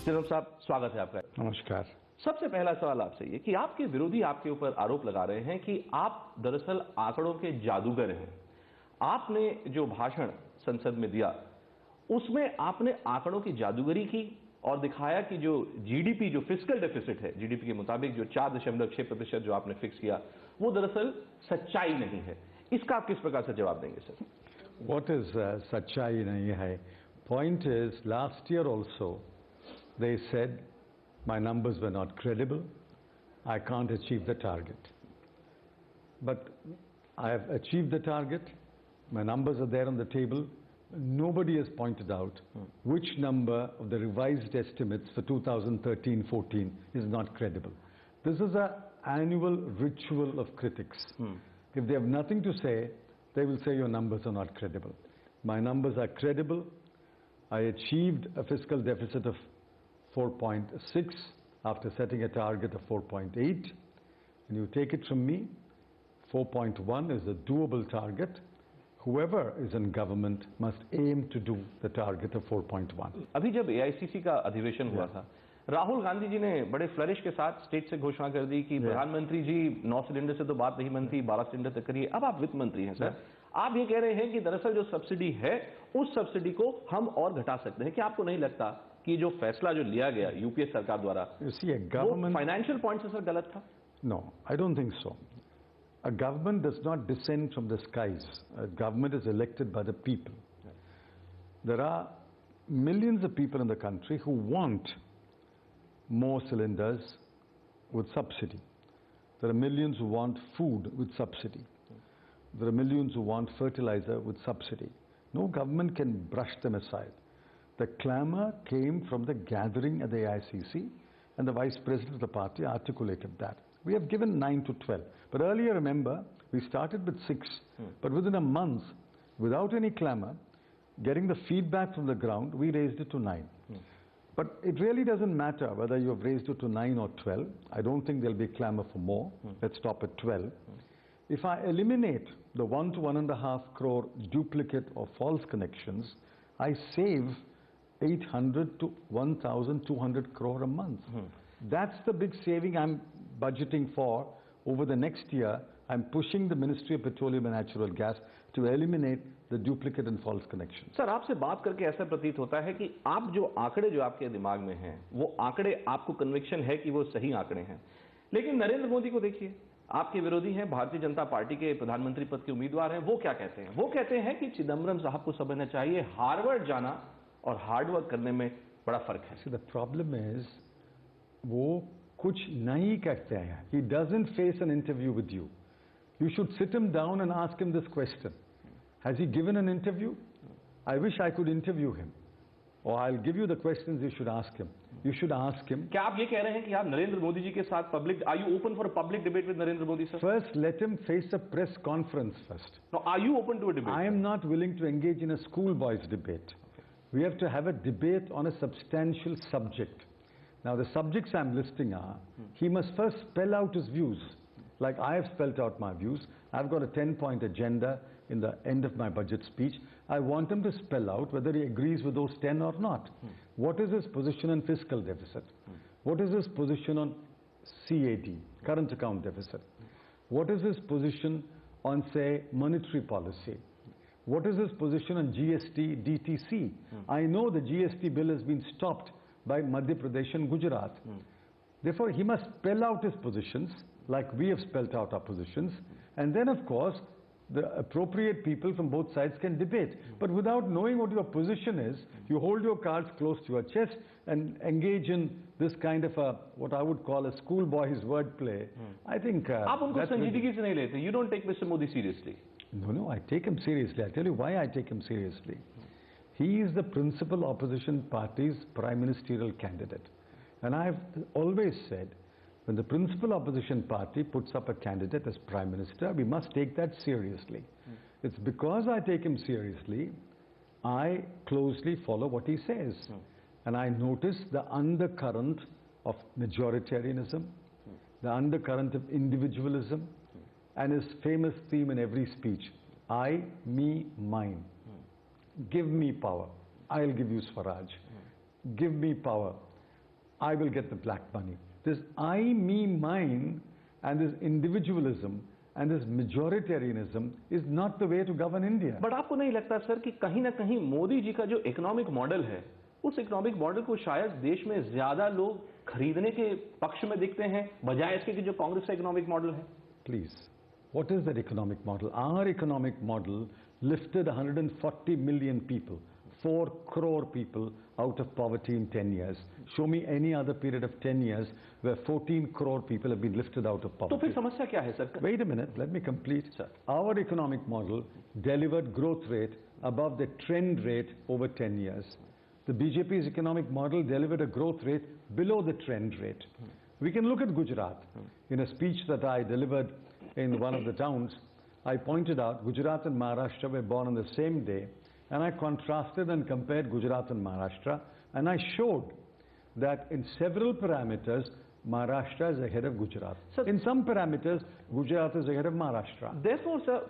चिदम्बरम साहब, स्वागत है आपका। नमस्कार। सबसे पहला सवाल आपसे ये कि आपके विरोधी आपके ऊपर आरोप लगा रहे हैं कि आप दरअसल आंकड़ों के जादूगर हैं। आपने जो भाषण संसद में दिया उसमें आपने आंकड़ों की जादूगरी की और दिखाया कि जो जीडीपी, जो फिस्कल डेफिसिट है, जीडीपी के मुताबिक जो 4.6% जो आपने फिक्स किया, वो दरअसल सच्चाई नहीं है। इसका आप किस प्रकार से जवाब देंगे सर? What is सच्चाई नहीं है? Point is, last year also they said my numbers were not credible. I can't achieve the target. But I have achieved the target. My numbers are there on the table. Nobody has pointed out which number of the revised estimates for 2013-14 is not credible. This is an annual ritual of critics. If they have nothing to say, they will say your numbers are not credible. My numbers are credible. I achieved a fiscal deficit of 4.6 after setting a target of 4.8. And you take it from me, 4.1 is a doable target. Whoever is in government must aim to do the target of 4.1. अभी जब AICC का अधिवेशन हुआ था, राहुल गांधी जी ने बड़े flourish के साथ स्टेट से घोषणा कर दी कि प्रधानमंत्री जी 9 सिलेंडर से तो बात नहीं बनती, 12 सिलेंडर तक करिए। अब आप वित्त मंत्री हैं सर, आप ये कह रहे हैं कि दरअसल जो सब्सिडी है उस सब्सिडी को हम और घटा सकते हैं। क्या आपको नहीं लगता कि जो फैसला जो लिया गया यूपीए सरकार द्वारा वो फाइनेंशियल पॉइंट से सर गलत था? No, I don't think so. A government does not descend from the skies. A government is elected by the people. There are millions of people in the country who want more cylinders with subsidy. There are millions who want food with subsidy. There are millions who want fertilizer with subsidy. No government can brush them aside. The clamor came from the gathering at the AICC, and the Vice President of the party articulated that. We have given 9 to 12. But earlier, remember, we started with 6. But within a month, without any clamor, getting the feedback from the ground, we raised it to 9. But it really doesn't matter whether you have raised it to 9 or 12. I don't think there'll be clamor for more. Let's stop at 12. If I eliminate the 1 to 1.5 crore duplicate or false connections, I save 800 to 1,200 crore a month. That's the big saving I'm budgeting for over the next year. I'm pushing the Ministry of Petroleum and Natural Gas to eliminate the duplicate and false connections. Sir, आपसे बात करके ऐसा प्रतीत होता है कि आप जो आंकड़े जो आपके दिमाग में हैं, वो आंकड़े आपको कन्विक्शन है कि वो सही आंकड़े हैं। लेकिन नरेंद्र मोदी को देखिए, आपके विरोधी हैं, भारतीय जनता पार्टी के प्रधानमंत्री पद के उम्मीदवार हैं। वो क्या कहते हैं? वो कहते हैं कि चिदम्बरम साहब को समझना चाहिए हार्वर्ड जाना और हार्डवर्क करने में बड़ा फर्क है। See, the problem is, वो कुछ नहीं कहते हैं. He doesn't face an interview with you. You should sit him down and ask him this question. Has he given an interview? I wish I could interview him. Or I'll give you the questions you should ask him. You should ask him. क्या आप ये कह रहे हैं कि आप नरेंद्र मोदी जी के साथ public, are you open for a public debate with Narendra Modi, sir? First, let him face a press conference first. No, are you open to a debate? I am not willing to engage in a schoolboy's debate. We have to have a debate on a substantial subject. Now, the subjects I'm listing are, he must first spell out his views, like I have spelled out my views. I've got a 10-point agenda in the end of my budget speech. I want him to spell out whether he agrees with those 10 or not. What is his position on fiscal deficit? What is his position on CAD, current account deficit? What is his position on, say, monetary policy? What is his position on GST, DTC? I know the GST bill has been stopped by Madhya Pradesh and Gujarat. Therefore, he must spell out his positions, like we have spelled out our positions, and then, of course, the appropriate people from both sides can debate. But without knowing what your position is, you hold your cards close to your chest and engage in this kind of a, what I would call a schoolboy's wordplay. I think आप उनको संजीदगी से नहीं लेते. You don't take Mr. Modi seriously. No, I take him seriously. I'll tell you why I take him seriously. He is the principal opposition party's prime ministerial candidate. And I've always said, when the principal opposition party puts up a candidate as prime minister, we must take that seriously. It's because I take him seriously, I closely follow what he says. And I notice the undercurrent of majoritarianism, the undercurrent of individualism, and his famous theme in every speech, I, me, mine. Give me power, I'll give you Swaraj. Give me power, I will get the black money. This I, me, mine and this individualism and this majoritarianism is not the way to govern India. But आपको नहीं लगता sir कि कहीं ना कहीं मोदी जी का जो economic model है, उस इकोनॉमिक मॉडल को शायद देश में ज्यादा लोग खरीदने के पक्ष में दिखते हैं बजाय इसके कि जो कांग्रेस का इकोनॉमिक मॉडल है? Please, what is that economic model? Our economic model lifted 140 million people, 4 crore people out of poverty in 10 years. Show me any other period of 10 years where 14 crore people have been lifted out of तो poverty. फिर समस्या क्या है sir? Wait a minute, let me complete. Sir. Our economic model delivered growth rate above the trend rate over 10 years. The BJP's economic model delivered a growth rate below the trend rate. We can look at Gujarat. In a speech that I delivered in one of the towns, I pointed out Gujarat and Maharashtra were born on the same day, and I contrasted and compared Gujarat and Maharashtra, and I showed that in several parameters, Maharashtra is ahead of Gujarat. Sir, in some parameters, Gujarat is ahead of Maharashtra. Therefore, sir,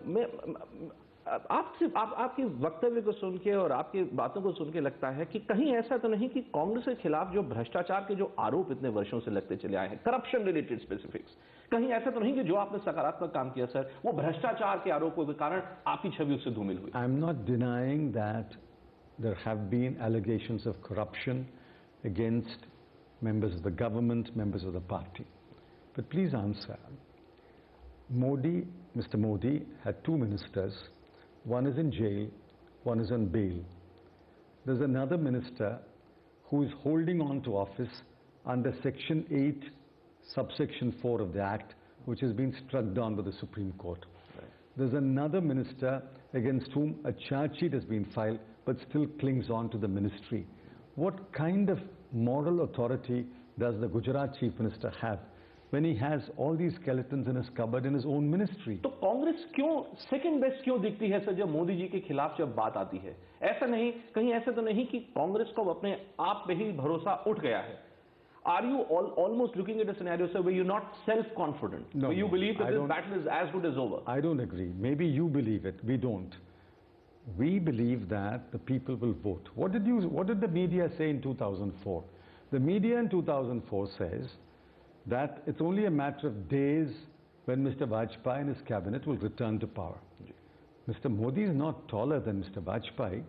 आपके वक्तव्य को सुन के और आपकी बातों को सुन के लगता है कि कहीं ऐसा तो नहीं कि कांग्रेस के खिलाफ जो भ्रष्टाचार के जो आरोप इतने वर्षों से लगते चले आए हैं, करप्शन रिलेटेड स्पेसिफिक्स, कहीं ऐसा तो नहीं कि जो आपने सकारात्मक काम किया सर, वो भ्रष्टाचार के आरोपों के कारण आपकी छवि उससे धूमिल हुई? I am not denying that there have been allegations of corruption against members of the government, members of the party. But please answer. Mr. Modi had 2 ministers. One is in jail, one is on bail. There's another minister who is holding on to office under Section 8, subsection 4 of the Act, which has been struck down by the Supreme Court. Right. There's another minister against whom a charge sheet has been filed, but still clings on to the ministry. What kind of moral authority does the Gujarat Chief Minister have when he has all these skeletons in his cupboard in his own ministry? तो कांग्रेस क्यों second best क्यों दिखती है sir जब मोदी जी के खिलाफ जब बात आती है? ऐसा नहीं, कहीं ऐसा तो नहीं कि कांग्रेस को अपने आप पे ही भरोसा उठ गया है? Are you almost looking at a scenario, sir, where you're not self-confident? No, where you believe that I this battle is as good as over? I don't agree. Maybe you believe it. We don't. We believe that the people will vote. What did the media say in 2004? The media in 2004 says that it's only a matter of days when Mr. Vajpayee and his cabinet will return to power. Mr. Modi is not taller than Mr. Vajpayee.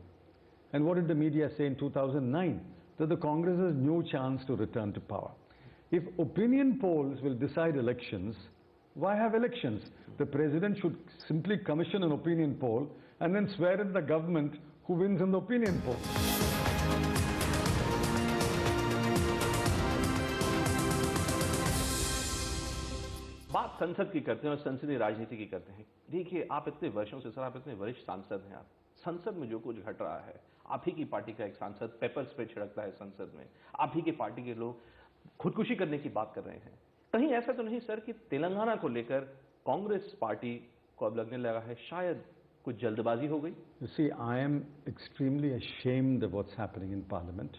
And what did the media say in 2009? That the Congress has no chance to return to power. If opinion polls will decide elections, why have elections? The president should simply commission an opinion poll and then swear in the government who wins in the opinion poll. बात संसद की करते हैं और संसदीय राजनीति की करते हैं। देखिए, आप इतने वर्षों से सर, आप इतने वरिष्ठ सांसद हैं, आप संसद में जो कुछ घट रहा है, आप ही की पार्टी का एक सांसद पेपर स्प्रे छिड़कता है संसद में, आप ही की पार्टी के लोग खुदकुशी करने की बात कर रहे हैं। कहीं ऐसा तो नहीं सर कि तेलंगाना को लेकर कांग्रेस पार्टी को अब लगने लगा है शायद कुछ जल्दबाजी हो गई? You see, I am extremely ashamed of what's happening in Parliament.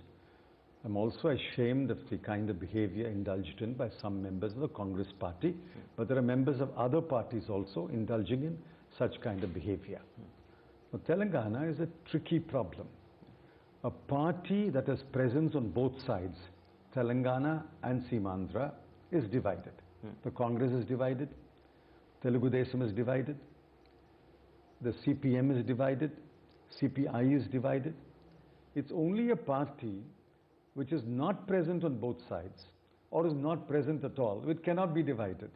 I'm also ashamed of the kind of behavior indulged in by some members of the Congress party, but there are members of other parties also indulging in such kind of behavior. Now, Telangana is a tricky problem. A party that has presence on both sides, Telangana and Simandra, is divided. The Congress is divided, Telugu Desam is divided, the CPM is divided, CPI is divided. It's only a party which is not present on both sides or is not present at all, which cannot be divided.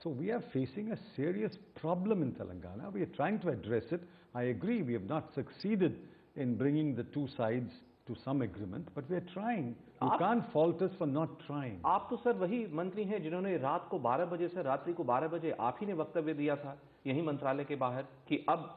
So we are facing a serious problem in Telangana. We are trying to address it. I agree, we have not succeeded in bringing the two sides to some agreement, but we are trying. You can't fault us for not trying. आप तो sir वही मंत्री हैं जिन्होंने रात को 12 बजे से रात्रि को 12 बजे आप ही ने वक्तव्य दिया था यही मंत्रालय के बाहर कि अब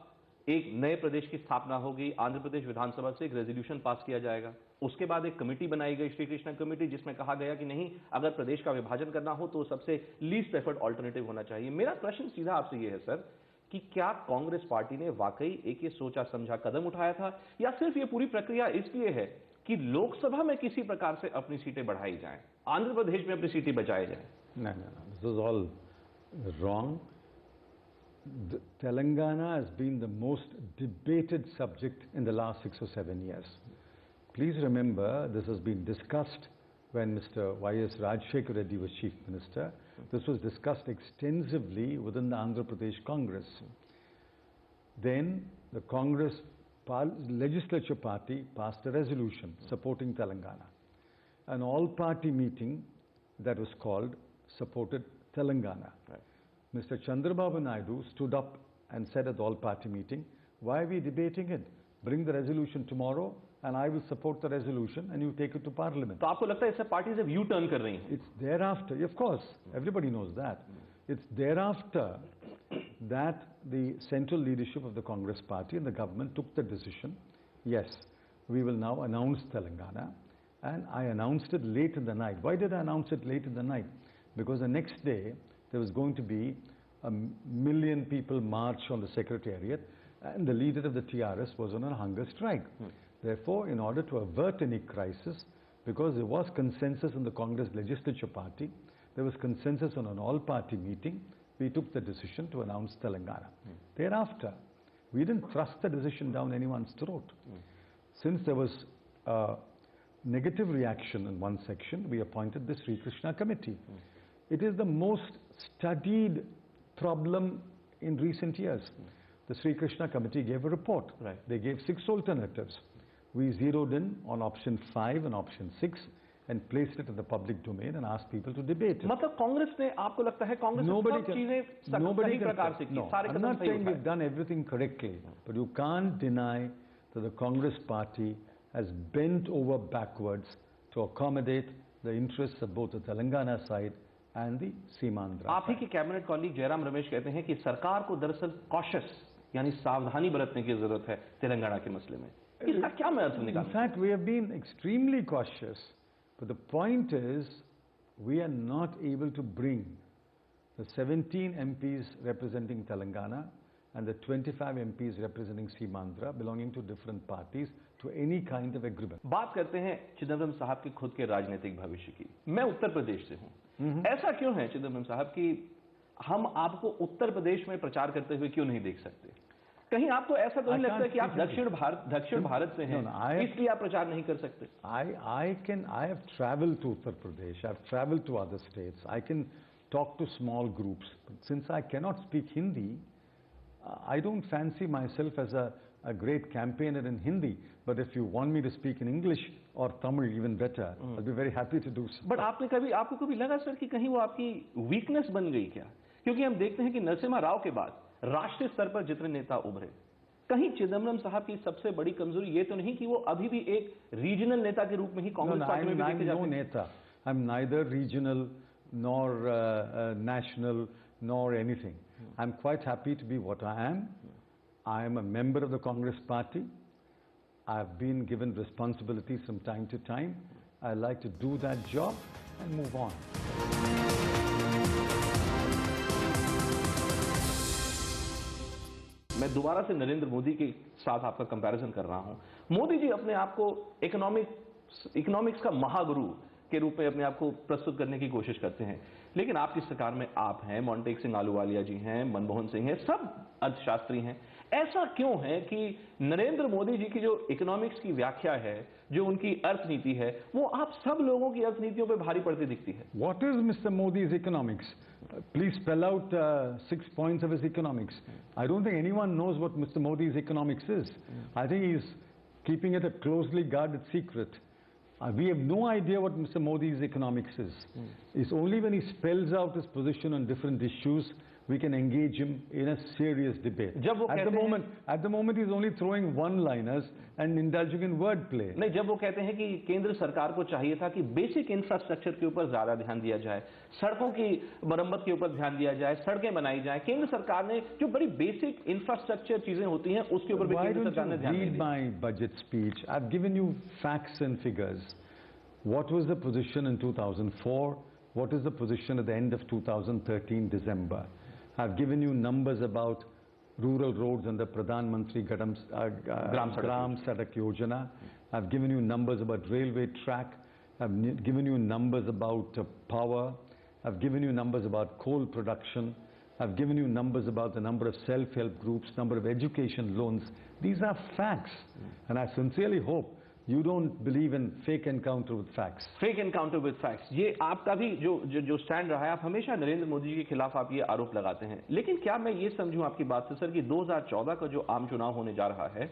एक नए प्रदेश की स्थापना होगी, आंध्र प्रदेश विधानसभा से एक रेजोल्यूशन पास किया जाएगा। उसके बाद एक कमेटी बनाई गई, श्री कृष्ण कमेटी, जिसमें कहा गया कि नहीं, अगर प्रदेश का विभाजन करना हो तो सबसे लीस्ट प्रेफर्ड ऑल्टरनेटिव होना चाहिए। मेरा प्रश्न सीधा आपसे ये है सर कि क्या कांग्रेस पार्टी ने वाकई एक ये सोचा समझा कदम उठाया था या सिर्फ ये पूरी प्रक्रिया इसलिए है कि लोकसभा में किसी प्रकार से अपनी सीटें बढ़ाई जाएं, आंध्र प्रदेश में अपनी सीटें बचाई जाएं? No. This is all wrong. Telangana has been the most debated subject in the last 6 or 7 years. Please remember, this has been discussed when Mr. Y.S. Rajshekhar Reddy was Chief Minister. This was discussed extensively within the Andhra Pradesh Congress. Then the Congress legislature party passed a resolution supporting Telangana. An all-party meeting that was called supported Telangana. Right. Mr. Chandrababu Naidu stood up and said at the all-party meeting, why are we debating it? Bring the resolution tomorrow and I will support the resolution and you take it to Parliament. तो आपको लगता है इससे parties अब U-turn कर रही हैं? It's thereafter, of course, everybody knows that. It's thereafter that the central leadership of the Congress party and the government took the decision, yes, we will now announce Telangana, and I announced it late in the night. Why did I announce it late in the night? Because the next day there was going to be 1 million people march on the Secretariat and the leader of the TRS was on a hunger strike. Therefore, in order to avert any crisis, because there was consensus in the Congress legislature party, there was consensus on an all-party meeting, we took the decision to announce Telangana. Thereafter, we didn't thrust the decision down anyone's throat. Since there was negative reaction in one section, we appointed the Sri Krishna Committee. It is the most studied problem in recent years. The Sri Krishna Committee gave a report. Right. They gave 6 alternatives. We zeroed in on option 5 and option 6 and placed it in the public domain and asked people to debate it. मतलब कांग्रेस ने आपको लगता है Congress Nobody सब can- चीजें nobody सही can- प्रकार से की, no, सारे I'm कदम not सही saying उठाए. we've done everything correctly, but you can't deny that the Congress party has bent over backwards to accommodate the interests of both the Telangana side and the Seemandhra आप ही side. के cabinet colleague Jairam Ramesh कहते हैं कि सरकार को दरअसल cautious यानी सावधानी बरतने की जरूरत है तेलंगाना के मसले में. इसका क्या मैं अर्थ In निकालूं? fact, we have been extremely cautious, but the point is we are not able to bring the 17 MPs representing Telangana and the 25 MPs representing Seemandhra belonging to different parties to any kind of agreement. बात करते हैं चिदम्बरम साहब के खुद के राजनीतिक भविष्य की. मैं उत्तर प्रदेश से हूं. ऐसा क्यों है चिदम्बरम साहब कि हम आपको उत्तर प्रदेश में प्रचार करते हुए क्यों नहीं देख सकते? कहीं आपको ऐसा तो नहीं I लगता can't कि आप speak दक्षिण भारत से हैं, No, no, इसलिए आप प्रचार नहीं कर सकते? I have traveled to Uttar Pradesh, I've traveled to other states, I can talk to small groups, but since I cannot speak Hindi, I don't fancy myself as a great campaigner in Hindi, but if you want me to speak in English or Tamil even better, I'll be very happy to do so. But आपको कभी लगा sir कि कहीं वो आपकी weakness बन गई क्या? क्योंकि हम देखते हैं कि नरसिम्हा राव के बाद राष्ट्रीय स्तर पर जितने नेता उभरे, कहीं चिदम्बरम साहब की सबसे बड़ी कमजोरी ये तो नहीं कि वो अभी भी एक रीजनल नेता के रूप में ही No, कांग्रेस no, पार्टी में भी I'm देखे no जाते हैं? neta. I'm neither regional nor national nor anything. I'm quite happy to be what I am. I am a member of the Congress party. I've been given responsibilities from time to time. I like to do that job and move on. मैं दोबारा से नरेंद्र मोदी के साथ आपका comparison कर रहा हूं. मोदी जी अपने आप को इकोनॉमिक्स का महागुरु के रूप में अपने आप को प्रस्तुत करने की कोशिश करते हैं, लेकिन आपकी सरकार में आप हैं, मोंटेक सिंह आलूवालिया जी हैं, मनमोहन सिंह हैं, सब अर्थशास्त्री हैं. ऐसा क्यों है कि नरेंद्र मोदी जी की जो इकोनॉमिक्स की व्याख्या है, जो उनकी अर्थनीति है, वो आप सब लोगों की अर्थनीतियों पर भारी पड़ती दिखती है? What is Mr. Modi's economics? Please spell out 6 points of his economics. I don't think anyone knows what Mr. Modi's economics is. I think he's keeping it a closely guarded secret. We have no idea what Mr. Modi's economics is. It's only when he spells out his position on different issues we can engage him in a serious debate. जब वो At the moment he's only throwing one-liners and indulging in wordplay. नहीं, जब वो कहते हैं कि केंद्र सरकार को चाहिए था कि बेसिक इंफ्रास्ट्रक्चर के ऊपर ज्यादा ध्यान दिया जाए, सड़कों की मरम्मत के ऊपर ध्यान दिया जाए, सड़कें बनाई जाए, केंद्र सरकार ने जो बड़ी बेसिक इंफ्रास्ट्रक्चर चीजें होती हैं उसके ऊपर भी Why केंद्र don't सरकार ने you ध्यान नहीं read दिया. my budget speech? I've given you facts and figures. What was the position in 2004? What is the position at the end of 2013 December? I've given you numbers about rural roads under Pradhan Mantri Gram Sadak Yojana. I've given you numbers about railway track. I've given you numbers about power. I've given you numbers about coal production. I've given you numbers about the number of self-help groups, number of education loans. These are facts. And I sincerely hope you don't believe in fake encounter with facts. Fake encounter with facts, ये आपका भी जो stand रहा है। आप हमेशा नरेंद्र मोदी जी के खिलाफ आप ये आरोप लगाते हैं, लेकिन क्या मैं ये समझूं आपकी बात से सर कि 2014 का जो आम चुनाव होने जा रहा है,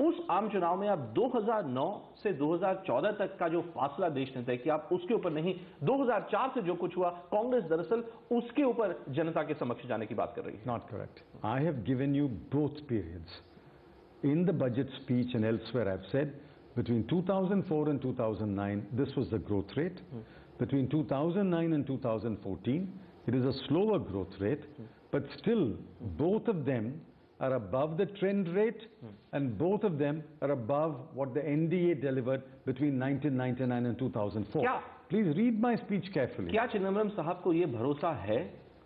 उस आम चुनाव में आप 2009 से 2014 तक का जो फासला देश ने तय किया, आप उसके ऊपर नहीं, 2004 से जो कुछ हुआ, कांग्रेस दरअसल उसके ऊपर जनता के समक्ष जाने की बात कर रही है। Not correct. I have given you both periods. In the budget speech and elsewhere, I've said between 2004 and 2009, this was the growth rate. Between 2009 and 2014, it is a slower growth rate, but still both of them are above the trend rate, and both of them are above what the NDA delivered between 1999 and 2004. क्या? Please read my speech carefully. क्या चिदम्बरम साहब को यह भरोसा है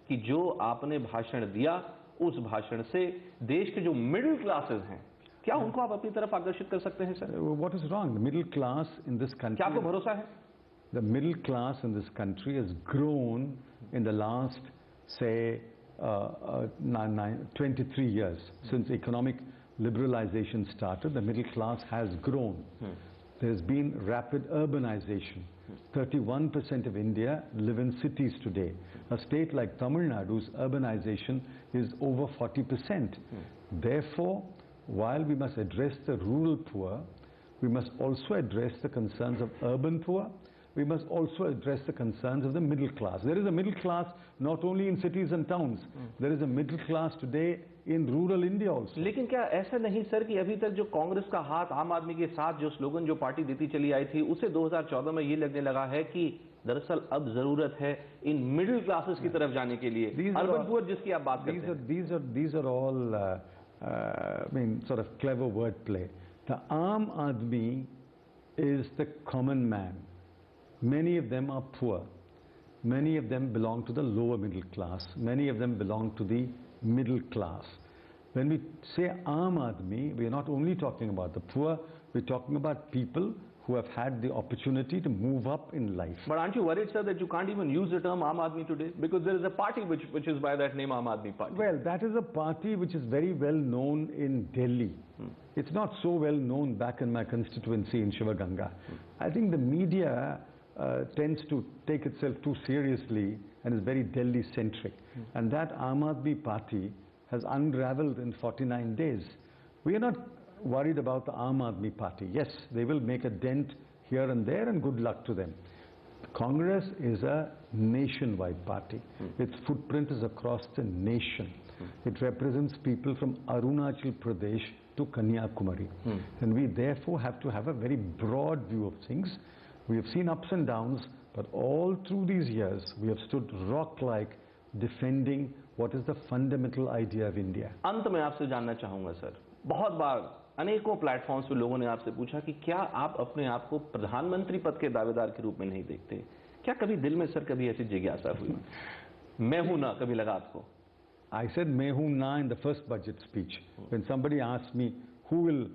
कि जो आपने भाषण दिया, उस भाषण से देश के जो मिडिल क्लासेस हैं, क्या उनको आप अपनी तरफ आकर्षित कर सकते हैं sir? What is wrong? The middle class in this country. क्या आपको भरोसा है? The middle class in this country has grown in the last, say, 23 years. Since economic liberalization started, the middle class has grown. There has been rapid urbanization. 31% of India live in cities today. A state like Tamil Nadu's urbanization is over 40%. Therefore, while we must address the rural poor, we must also address the concerns of urban poor. We must also address the concerns of the middle class. There is a middle class not only in cities and towns. There is a middle class today in rural India also. लेकिन क्या ऐसा नहीं sir कि अभी तक जो कांग्रेस का हाथ आम आदमी के साथ जो स्लोगन जो पार्टी देती चली आई थी, उसे 2014 में ये लगने लगा है कि दरअसल अब जरूरत है इन मिडिल क्लासेस की तरफ जाने के लिए, अर्बन पुअर जिसकी आप बात करते हैं। These are all, I mean, sort of clever wordplay. The Aam Aadmi is the common man. Many of them are poor. Many of them belong to the lower middle class. Many of them belong to the middle class. When we say Aam Aadmi, we are not only talking about the poor, we're talking about people who have had the opportunity to move up in life. But aren't you worried, sir, that you can't even use the term Aam Aadmi today? Because there is a party which is by that name, Aam Aadmi Party. Well, that is a party which is very well known in Delhi. It's not so well known back in my constituency in Shivaganga. I think the media tends to take itself too seriously and is very Delhi-centric. And that Aam Aadmi Party has unraveled in 49 days. We are not worried about the Aam Aadmi Party. Yes, they will make a dent here and there, and good luck to them. Congress is a nationwide party. Its footprint is across the nation. It represents people from Arunachal Pradesh to Kanyakumari. And we therefore have to have a very broad view of things. We have seen ups and downs, but all through these years, we have stood rock-like defending what is the fundamental idea of India. अंत में आपसे जानना चाहूंगा sir, बहुत बार अनेकों platforms पे लोगों ने आपसे पूछा कि क्या आप अपने आप को प्रधानमंत्री पद के दावेदार के रूप में नहीं देखते? क्या कभी दिल में सर कभी ऐसी जिज्ञासा हुई? मैं हूं ना, कभी लगा आपको? I said मैं हूं ना in the first budget speech. When somebody asked me who will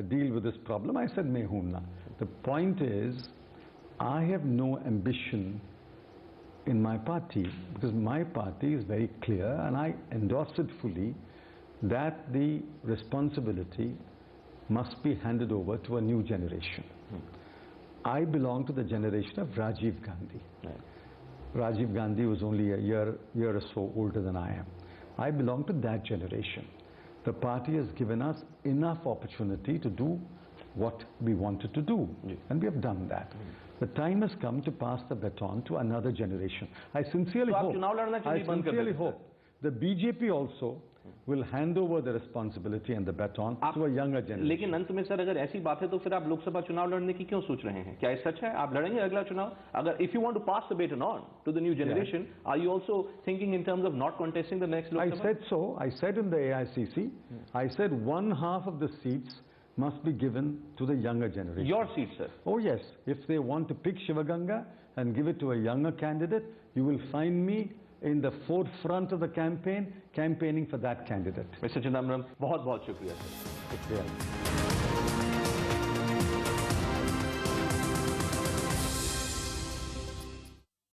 deal with this problem, I said मैं हूं ना. The point is, I have no ambition in my party, because my party is very clear, and I endorse it fully, that the responsibility must be handed over to a new generation. I belong to the generation of Rajiv Gandhi. Rajiv Gandhi was only a year or so older than I am. I belong to that generation. The party has given us enough opportunity to do what we wanted to do, and we have done that. The time has come to pass the baton to another generation. I sincerely hope the BJP also will hand over the responsibility and the baton to a younger generation. लेकिन अंत में sir अगर ऐसी बात है तो फिर आप लोकसभा चुनाव लड़ने की क्यों सोच रहे हैं? क्या ये सच है? आप लड़ेंगे अगला चुनाव? अगर if you want to pass the baton on to the new generation, are you also thinking in terms of not contesting the next Lok Sabha? I said so. I said in the AICC, I said 1/2 of the seats must be given to the younger generation. Your seat, sir. Oh yes. If they want to pick Shivaganga and give it to a younger candidate, you will find me in the forefront of the campaign, campaigning for that candidate. Mr. Chidambaram, बहुत बहुत शुक्रिया sir. शुक्रिया.